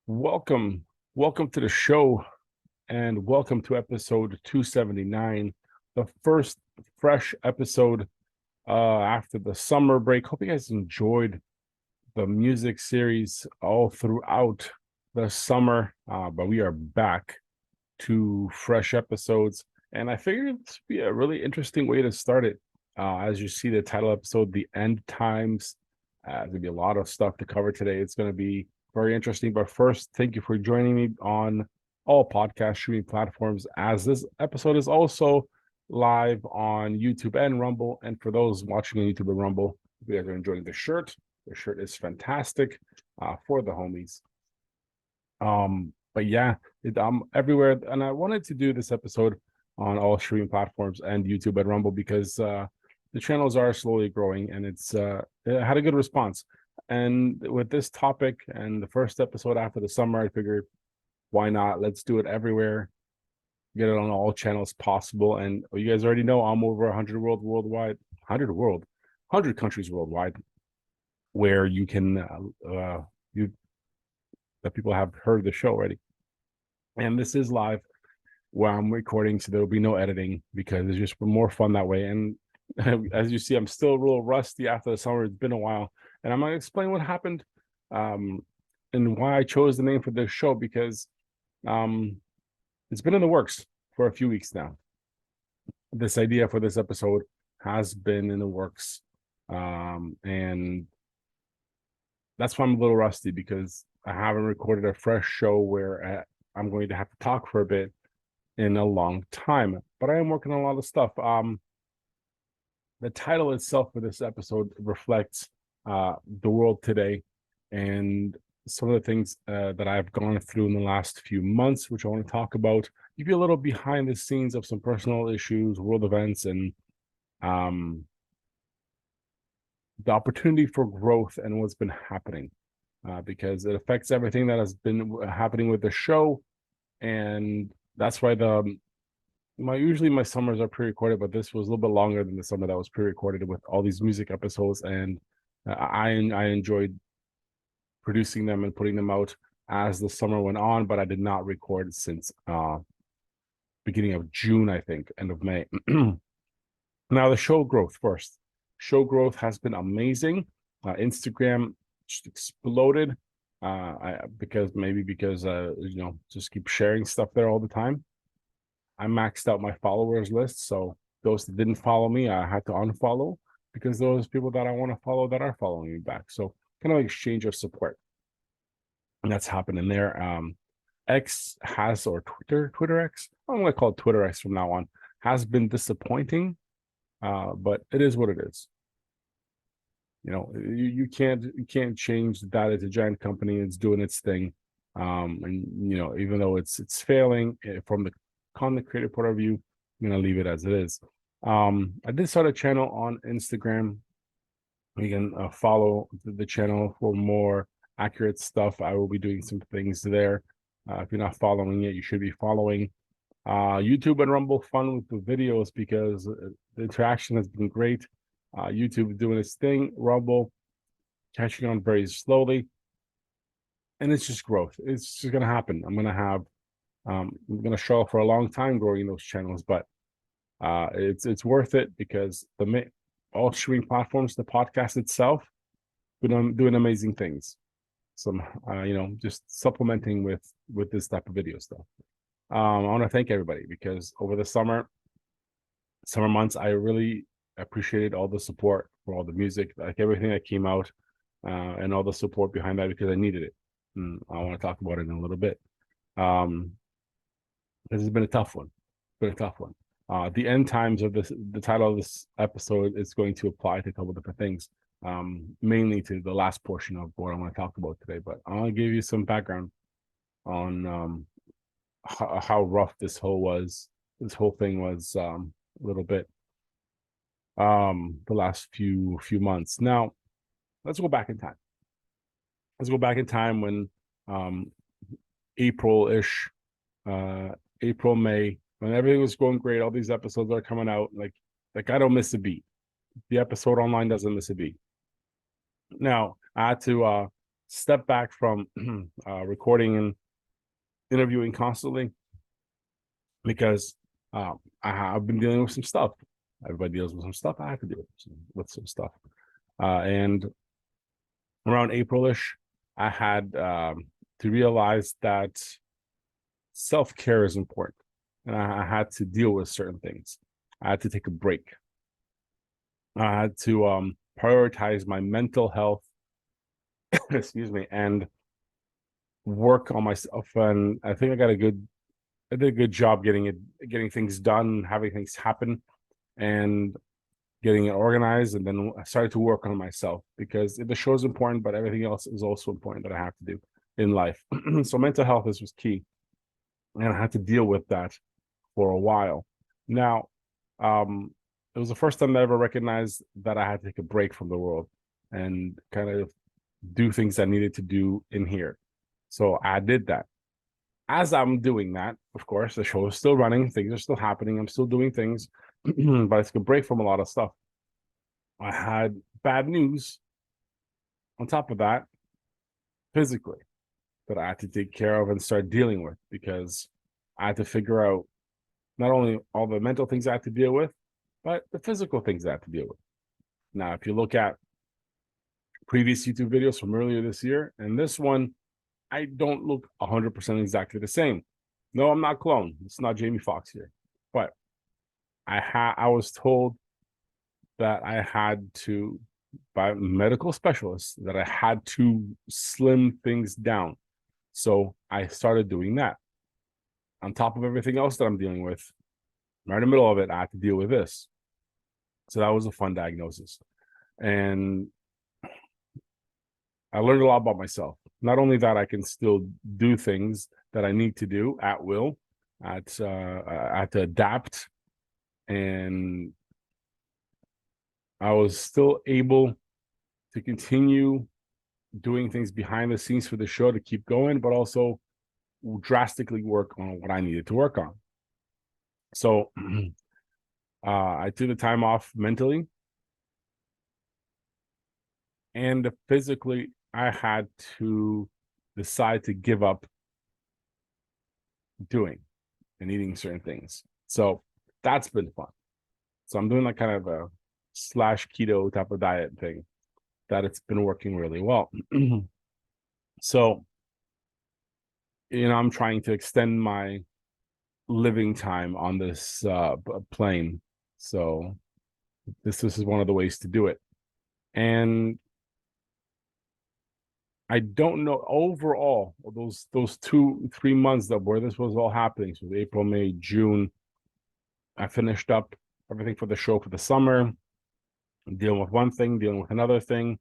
Welcome, welcome to the show, and welcome to episode 279, the first fresh episode after the summer break. Hope you guys enjoyed the music series all throughout the summer, but we are back to fresh episodes, and I figured this would be a really interesting way to start it. As you see the title episode, The End Times. There's gonna be a lot of stuff to cover today. It's gonna be very interesting. But first, thank you for joining me on all podcast streaming platforms, as this episode is also live on YouTube and Rumble. And for those watching on YouTube and Rumble, if you guys are enjoying the shirt is fantastic for the homies. But yeah, I'm everywhere, and I wanted to do this episode on all streaming platforms and YouTube and Rumble because the channels are slowly growing, and it had a good response. And with this topic and the first episode after the summer, I figured, why not? Let's do it everywhere, get it on all channels possible. And you guys already know I'm over 100 worldwide, 100 countries worldwide, where you can that people have heard the show already. And this is live where I'm recording, so there'll be no editing because it's just more fun that way. And as you see, I'm still a little rusty after the summer. It's been a while, and I'm gonna explain what happened and why I chose the name for this show, because it's been in the works for a few weeks now. This idea for this episode has been in the works, and that's why I'm a little rusty, because I haven't recorded a fresh show where I'm going to have to talk for a bit in a long time. But I am working on a lot of stuff. The title itself for this episode reflects the world today and some of the things that I've gone through in the last few months, which I want to talk about, give you a little behind the scenes of some personal issues, world events, and the opportunity for growth and what's been happening, because it affects everything that has been happening with the show. And that's why usually my summers are pre-recorded, but this was a little bit longer than the summer that was pre-recorded with all these music episodes. And I enjoyed producing them and putting them out as the summer went on, but I did not record since beginning of June, I think, end of May. Now, the show growth first. Show growth has been amazing. Instagram just exploded because just keep sharing stuff there all the time. I maxed out my followers list, so those that didn't follow me, I had to unfollow, because those people that I want to follow that are following me back. So kind of exchange of support, and that's happening there. X has, or Twitter X, I'm going to call it Twitter X from now on, has been disappointing, but it is what it is. You know, you can't change that. It's a giant company. It's doing its thing, and even though it's failing from the content creator point of view, I'm gonna leave it as it is. I did start a channel on Instagram. You can follow the channel for more accurate stuff. I will be doing some things there. If you're not following it, you should be following. YouTube and Rumble, fun with the videos because the interaction has been great. YouTube doing its thing, Rumble catching on very slowly, and it's just growth. It's just gonna happen. I'm gonna struggle for a long time growing those channels, but it's worth it, because all streaming platforms, the podcast itself, doing amazing things. Some just supplementing with this type of video stuff. I want to thank everybody, because over the summer months, I really appreciated all the support for all the music, like everything that came out, and all the support behind that, because I needed it. And I want to talk about it in a little bit. This has been a tough one. The end times of the title of this episode is going to apply to a couple different things, mainly to the last portion of what I want to talk about today. But I want to give you some background on how rough this whole thing was, a little bit, the last few months. Now, let's go back in time. When April-ish, April, May, when everything was going great, all these episodes are coming out, like I don't miss a beat. The episode online doesn't miss a beat. Now, I had to step back from recording and interviewing constantly because I've been dealing with some stuff. Everybody deals with some stuff. I have to deal with some stuff. And around April-ish, I had to realize that self-care is important. And I had to deal with certain things. I had to take a break. I had to prioritize my mental health, excuse me, and work on myself. And I think I did a good job getting things done, having things happen, and getting it organized. And then I started to work on myself because the show is important, but everything else is also important that I have to do in life. So mental health was key, and I had to deal with that for a while. Now, it was the first time I ever recognized that I had to take a break from the world and kind of do things I needed to do in here. So I did that. As I'm doing that, of course, the show is still running, things are still happening, I'm still doing things, but I took a break from a lot of stuff. I had bad news on top of that, physically, that I had to take care of and start dealing with, because I had to figure out not only all the mental things I had to deal with, but the physical things I had to deal with. Now, if you look at previous YouTube videos from earlier this year and this one, I don't look 100% exactly the same. No, I'm not clone. It's not Jamie Foxx here. But I was told that I had to, by medical specialists, that I had to slim things down. So I started doing that. On top of everything else that I'm dealing with, right in the middle of it, I had to deal with this. So that was a fun diagnosis. And I learned a lot about myself. Not only that, I can still do things that I need to do at will. I had to adapt, and I was still able to continue doing things behind the scenes for the show to keep going, but also drastically work on what I needed to work on. So I took the time off mentally, and physically I had to decide to give up doing and eating certain things. So that's been fun. So I'm doing like kind of a slash keto type of diet thing that it's been working really well. So, I'm trying to extend my living time on this plane. So this is one of the ways to do it. And I don't know overall those 2-3 months where this was all happening. So April, May, June, I finished up everything for the show for the summer, dealing with one thing, dealing with another thing,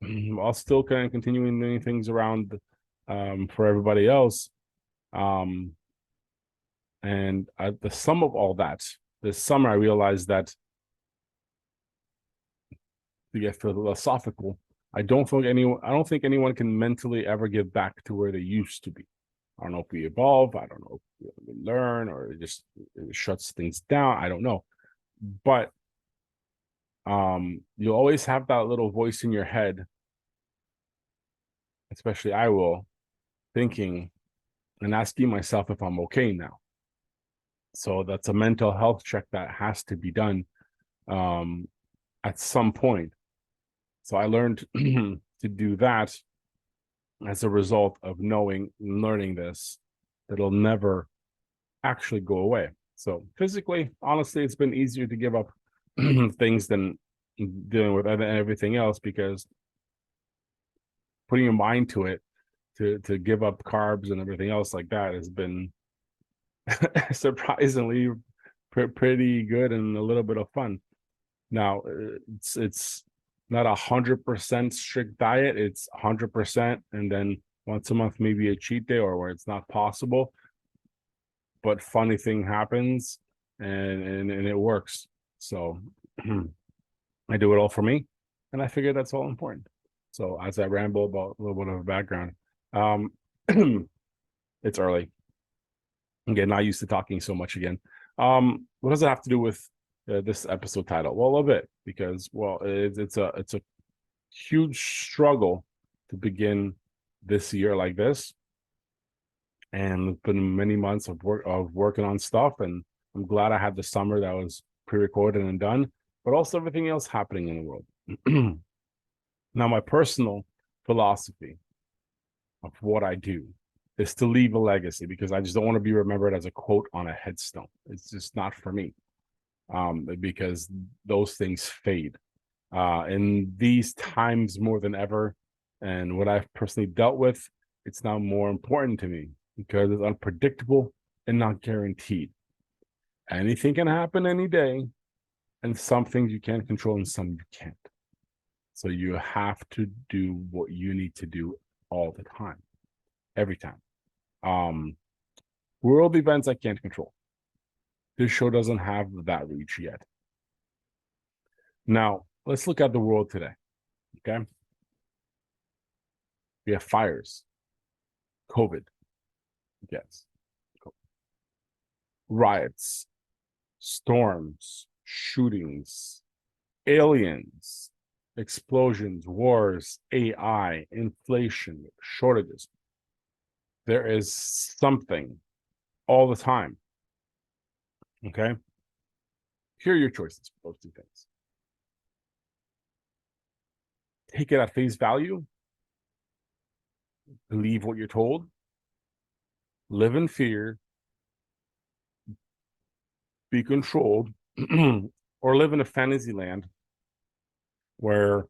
while still kind of continuing doing things around for everybody else. And at the sum of all that, this summer I realized that, to get philosophical, I don't think anyone can mentally ever get back to where they used to be. I don't know if we evolve, I don't know if we learn, or it shuts things down. I don't know. But you'll always have that little voice in your head, especially I will, thinking and asking myself if I'm okay now. So that's a mental health check that has to be done at some point. So I learned to do that as a result of learning this, that'll never actually go away. So physically, honestly, it's been easier to give up things than dealing with everything else, because putting your mind to it, to give up carbs and everything else like that, has been surprisingly pretty good and a little bit of fun. Now, it's not 100% strict diet. It's 100%, and then once a month maybe a cheat day, or where it's not possible. But funny thing happens, and it works. So I do it all for me, and I figure that's all important. So as I ramble about a little bit of a background, it's early. Again, not used to talking so much again. What does it have to do with this episode title? Well, a little bit, because it's a huge struggle to begin this year like this. And it's been many months of working on stuff, and I'm glad I had the summer that was pre-recorded and done, but also everything else happening in the world. Now, my personal philosophy of what I do is to leave a legacy, because I just don't want to be remembered as a quote on a headstone. It's just not for me, because those things fade. In these times more than ever, and what I've personally dealt with, it's now more important to me because it's unpredictable and not guaranteed. Anything can happen any day, and some things you can control and some you can't. So you have to do what you need to do all the time, every time. World events I can't control. This show doesn't have that reach yet. Now, let's look at the world today, okay? We have fires, COVID, yes, riots, storms, shootings, aliens, explosions, wars, AI, inflation, shortages. There is something all the time, okay? Here are your choices for those two things. Take it at face value, believe what you're told, live in fear, be controlled, or live in a fantasy land where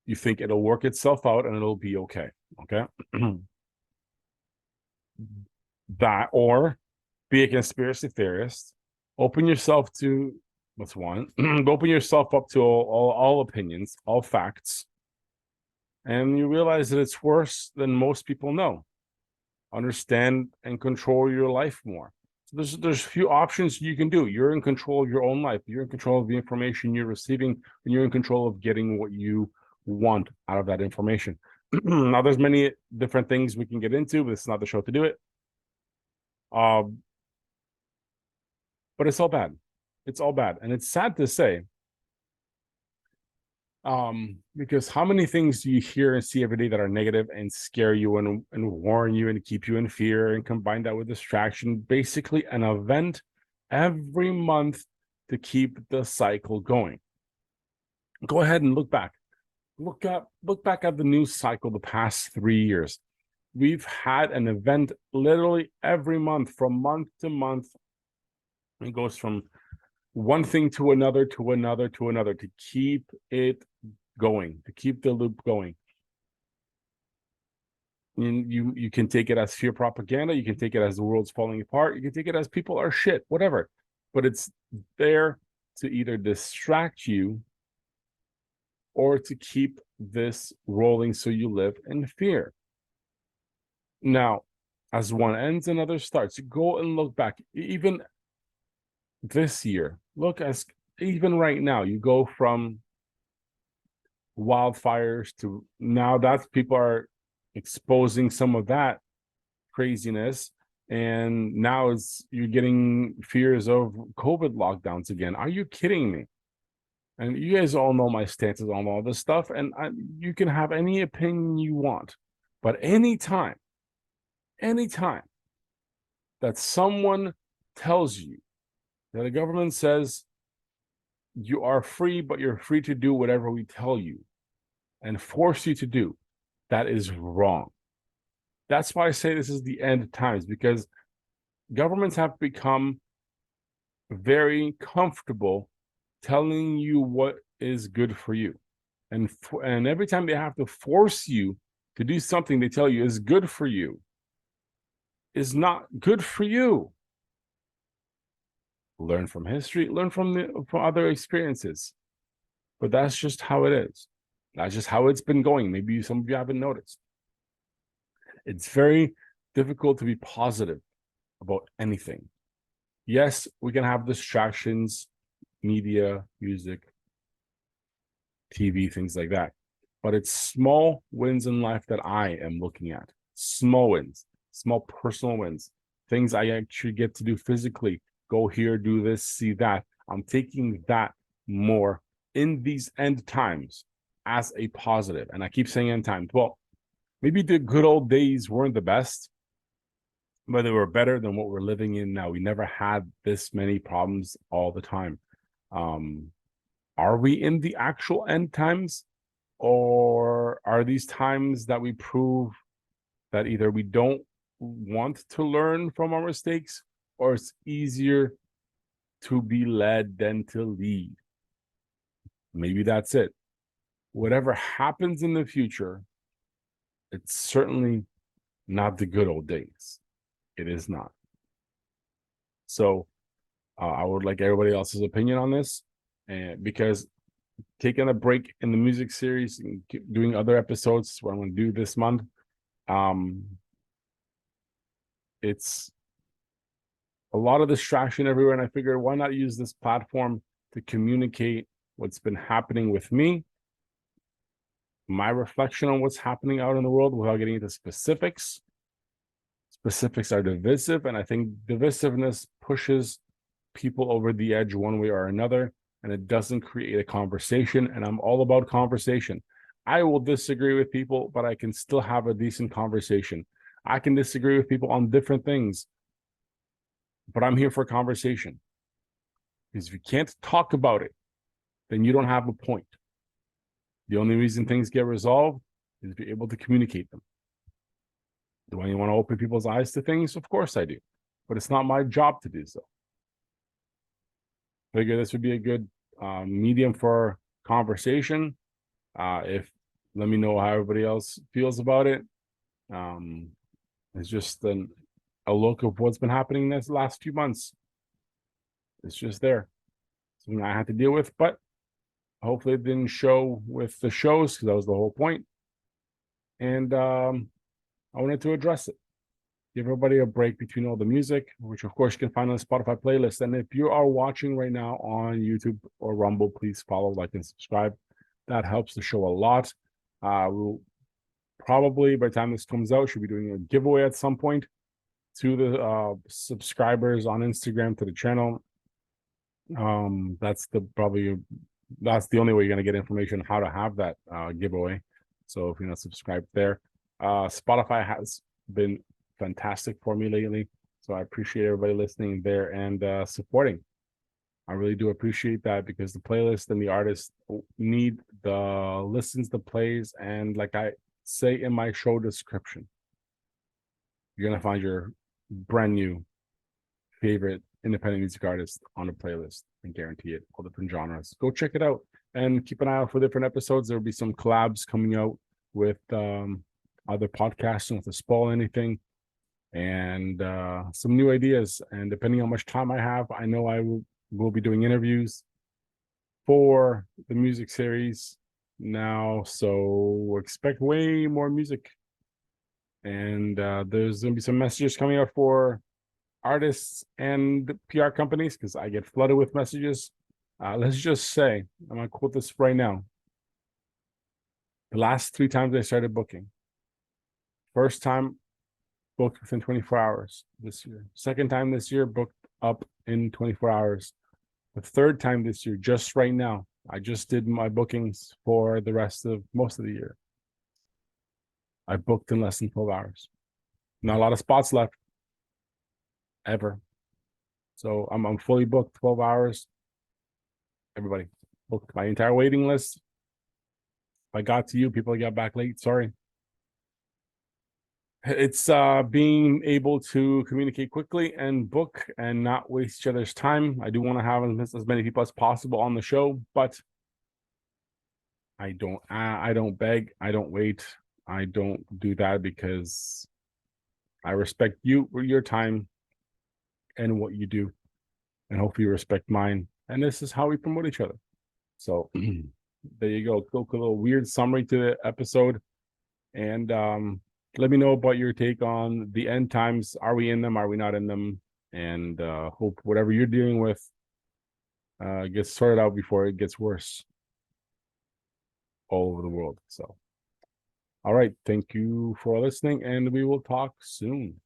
you think it'll work itself out and it'll be okay. Okay. That, or be a conspiracy theorist, open yourself to what's one, open yourself up to all opinions, all facts, and you realize that it's worse than most people know. Understand and control your life more. So there's a few options you can do. You're in control of your own life. You're in control of the information you're receiving, and you're in control of getting what you want out of that information. Now, there's many different things we can get into, but it's not the show to do it. But it's all bad. It's all bad, and it's sad to say. Because how many things do you hear and see every day that are negative and scare you and warn you and keep you in fear, and combine that with distraction, basically an event every month to keep the cycle going. Go ahead and look back. Look back at the news cycle the past 3 years. We've had an event literally every month, from month to month. It goes from one thing to another, to another, to another, to keep it going, to keep the loop going. And you can take it as fear propaganda, you can take it as the world's falling apart, you can take it as people are shit, whatever. But it's there to either distract you or to keep this rolling so you live in fear. Now, as one ends, another starts. Go and look back. Even this year, look, as even right now, you go from wildfires to now that people are exposing some of that craziness, and now you're getting fears of COVID lockdowns again. Are you kidding me? And you guys all know my stances on all this stuff, and you can have any opinion you want, but anytime that someone tells you that the government says you are free, but you're free to do whatever we tell you and force you to do, that is wrong. That's why I say this is the end of times, because governments have become very comfortable telling you what is good for you. And every time they have to force you to do something they tell you is good for you, is not good for you. Learn from history, learn from other experiences. But that's just how it is. That's just how it's been going. Maybe some of you haven't noticed. It's very difficult to be positive about anything. Yes, we can have distractions, media, music, TV, things like that. But it's small wins in life that I am looking at. Small wins, small personal wins, things I actually get to do physically. Go here, do this, see that. I'm taking that more in these end times as a positive. And I keep saying end times. Well, maybe the good old days weren't the best, but they were better than what we're living in now. We never had this many problems all the time. Are we in the actual end times, or are these times that we prove that either we don't want to learn from our mistakes, or it's easier to be led than to lead? Maybe that's it. Whatever happens in the future, it's certainly not the good old days. It is not. So I would like everybody else's opinion on this, and because taking a break in the music series and doing other episodes, what I'm going to do this month, it's a lot of distraction everywhere, and I figured why not use this platform to communicate what's been happening with me, my reflection on what's happening out in the world without getting into specifics. Specifics are divisive, and I think divisiveness pushes people over the edge one way or another, and it doesn't create a conversation. And I'm all about conversation. I will disagree with people, but I can still have a decent conversation. I can disagree with people on different things, but I'm here for conversation. Because if you can't talk about it, then you don't have a point. The only reason things get resolved is if you're able to communicate them. Do I want to open people's eyes to things? Of course I do, but it's not my job to do so. I figure this would be a good medium for conversation. Let me know how everybody else feels about it. It's just a look of what's been happening this last few months. It's just there. Something I had to deal with, but hopefully it didn't show with the shows, because that was the whole point. And I wanted to address it. Give everybody a break between all the music, which of course you can find on the Spotify playlist. And if you are watching right now on YouTube or Rumble, please follow, like, and subscribe. That helps the show a lot. We'll probably, by the time this comes out, should be doing a giveaway at some point to the subscribers on Instagram to the channel. That's the only way you're going to get information on how to have that giveaway. So if you're not subscribed there, Spotify has been fantastic for me lately, so I appreciate everybody listening there and supporting. I really do appreciate that, because the playlist and the artists need the listens, the plays, and like I say in my show description, you're gonna find your brand new favorite independent music artist on the playlist, and guarantee it, all different genres. Go check it out and keep an eye out for different episodes. There will be some collabs coming out with other podcasts, not to spoil anything, and some new ideas. And depending on how much time I have, I know I will be doing interviews for the music series now, so expect way more music. And there's gonna be some messages coming out for artists and PR companies, because I get flooded with messages. Let's just say, I'm gonna quote this right now. The last 3 times I started booking, first time booked within 24 hours this year. Second time this year, booked up in 24 hours. The third time this year, just right now, I just did my bookings for the rest of most of the year. I booked in less than 12 hours. Not a lot of spots left, ever. So I'm fully booked, 12 hours. Everybody, booked my entire waiting list. If I got to you, people got back late, sorry. It's being able to communicate quickly and book and not waste each other's time. I do want to have as many people as possible on the show, but I don't beg, I don't wait, I don't do that, because I respect you, your time, and what you do, and hopefully you respect mine. And this is how we promote each other. So there you go. A little weird summary to the episode. And let me know about your take on the end times. Are we in them? Are we not in them? And hope whatever you're dealing with gets sorted out before it gets worse all over the world. So, all right. Thank you for listening, and we will talk soon.